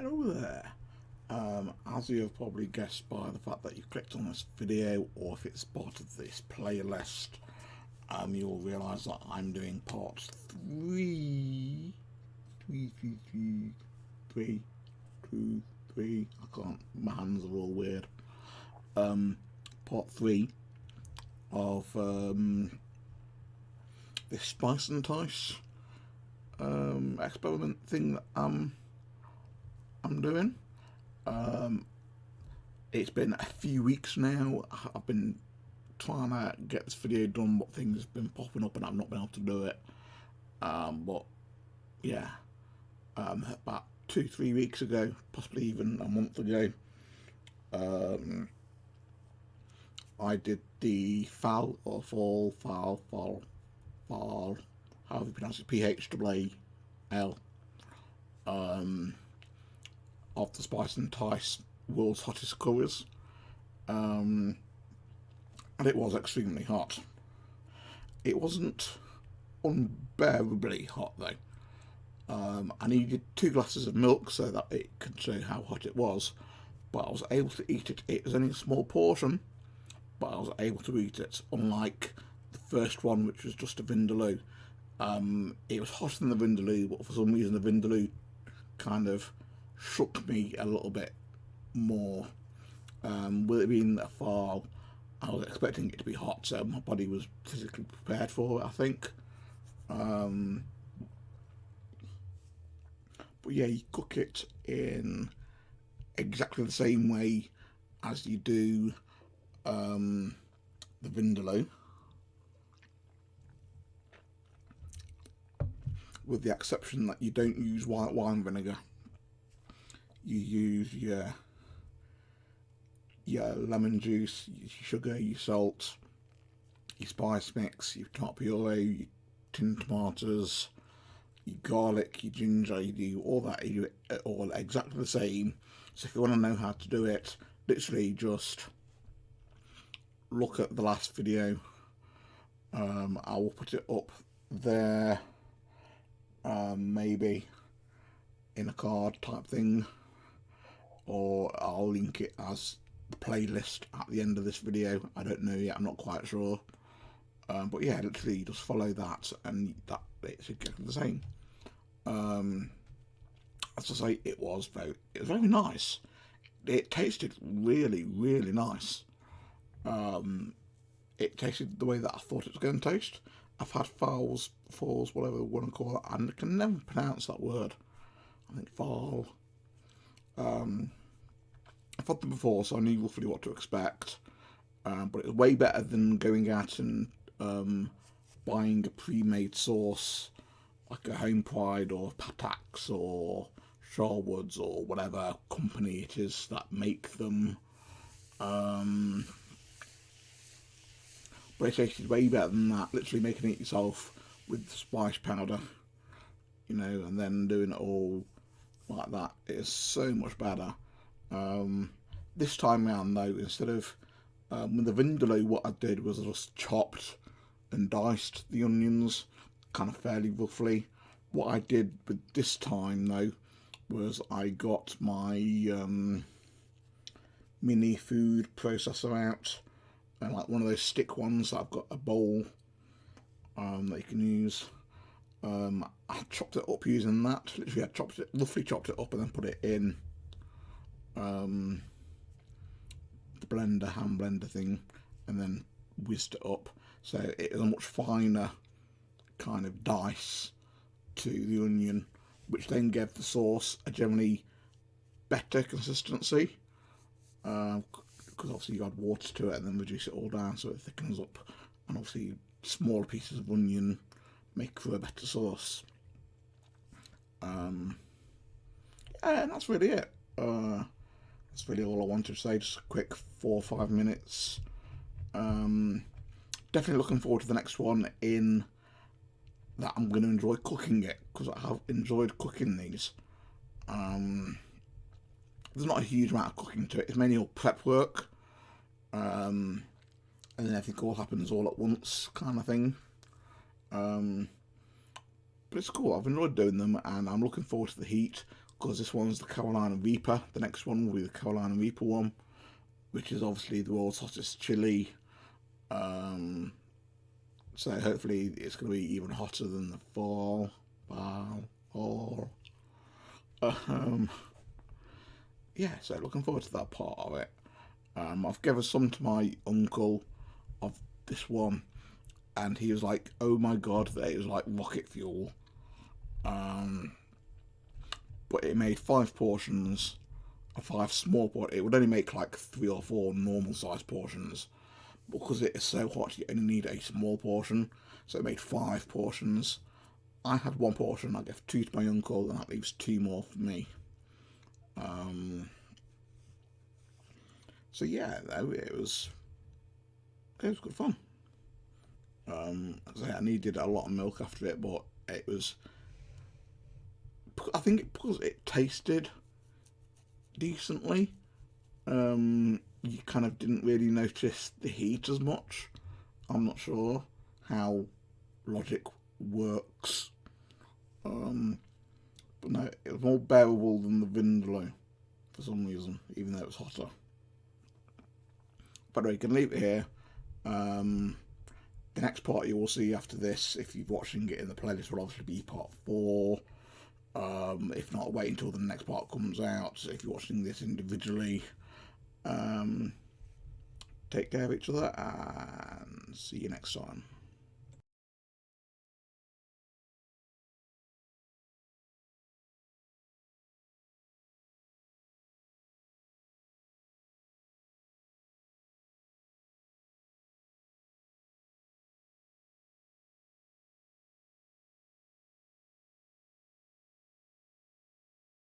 Hello there. As you have probably guessed by the fact that you clicked on this video, or if it's part of this playlist, you'll realise that I'm doing part three. I can't, my hands are all weird. Part three of this SPICENTICE experiment thing that I'm doing. It's been a few weeks now. I've been trying to get this video done, but things have been popping up and I've not been able to do it. But yeah, about 2-3 weeks ago, possibly even a month ago, I did the phaal or phaal, however you pronounce it, PHAAL, of the SPICENTICE World's Hottest Curries, and it was extremely hot. It wasn't unbearably hot though. I needed 2 glasses of milk so that it could show how hot it was, but I was able to eat it. It was only a small portion, but I was able to eat it, unlike the first one, which was just a vindaloo. It was hotter than the vindaloo, but for some reason the vindaloo kind of shook me a little bit more. With it being a phaal, I was expecting it to be hot, so my body was physically prepared for it, I think. But yeah, you cook it in exactly the same way as you do the vindaloo, with the exception that you don't use white wine vinegar. You use your lemon juice, your sugar, your salt, your spice mix, your tomato puree, your tinned tomatoes, your garlic, your ginger. You do all that. You do it all exactly the same. So if you want to know how to do it, literally just look at the last video. I will put it up there, maybe in a card type thing, or I'll link it as the playlist at the end of this video. I don't know yet, I'm not quite sure. But yeah, literally just follow that and that it's exactly the same. As I say, it was very nice. It tasted really, really nice. It tasted the way that I thought it was going to taste. I've had phaals, whatever you want to call it, and I can never pronounce that word. I think phaal. I've had them before, so I knew roughly what to expect. But it was way better than going out and buying a pre-made sauce, like a Home Pride or Patax or Sharwood's or whatever company it is that make them. But it tasted way better than that. Literally making it yourself with spice powder, and then doing it all like that. It is so much better. This time around though, instead of with the vindaloo, what I did was I just chopped and diced the onions kind of fairly roughly. What I did with this time though was I got my mini food processor out, and like one of those stick ones. I've got a bowl that you can use. I chopped it up using that. Literally, I roughly chopped it up and then put it in the hand blender thing, and then whizzed it up. So it is a much finer kind of dice to the onion, which then gave the sauce a generally better consistency. Because obviously you add water to it and then reduce it all down so it thickens up, and obviously smaller pieces of onion make for a better sauce. And that's really it. That's really all I wanted to say. Just a quick 4 or 5 minutes. Definitely looking forward to the next one, in that I'm going to enjoy cooking it, because I have enjoyed cooking these. There's not a huge amount of cooking to it. It's mainly all prep work, and then everything all happens all at once kind of thing. But it's cool. I've enjoyed doing them, and I'm looking forward to the heat. because this one's the Carolina Reaper. The next one will be the Carolina Reaper one, which is obviously the world's hottest chili. So hopefully it's going to be even hotter than the phaal. Yeah, so looking forward to that part of it. I've given some to my uncle of this one, and he was like, "Oh my god, that it was like rocket fuel." But it made 5 portions, 5 small portions. It would only make like 3 or 4 normal sized portions. Because it is so hot, you only need a small portion. So it made 5 portions. I had 1 portion. I gave 2 to my uncle, and that leaves 2 more for me. So yeah, it was good fun. I needed a lot of milk after it, but it was. I think because it tasted decently, you kind of didn't really notice the heat as much. I'm not sure how logic works, but no, it was more bearable than the Vindaloo for some reason, even though it was hotter. But anyway, you can leave it here. The next part you will see after this, if you're watching it in the playlist, will obviously be part 4. If not, wait until the next part comes out. If you're watching this individually, take care of each other and see you next time.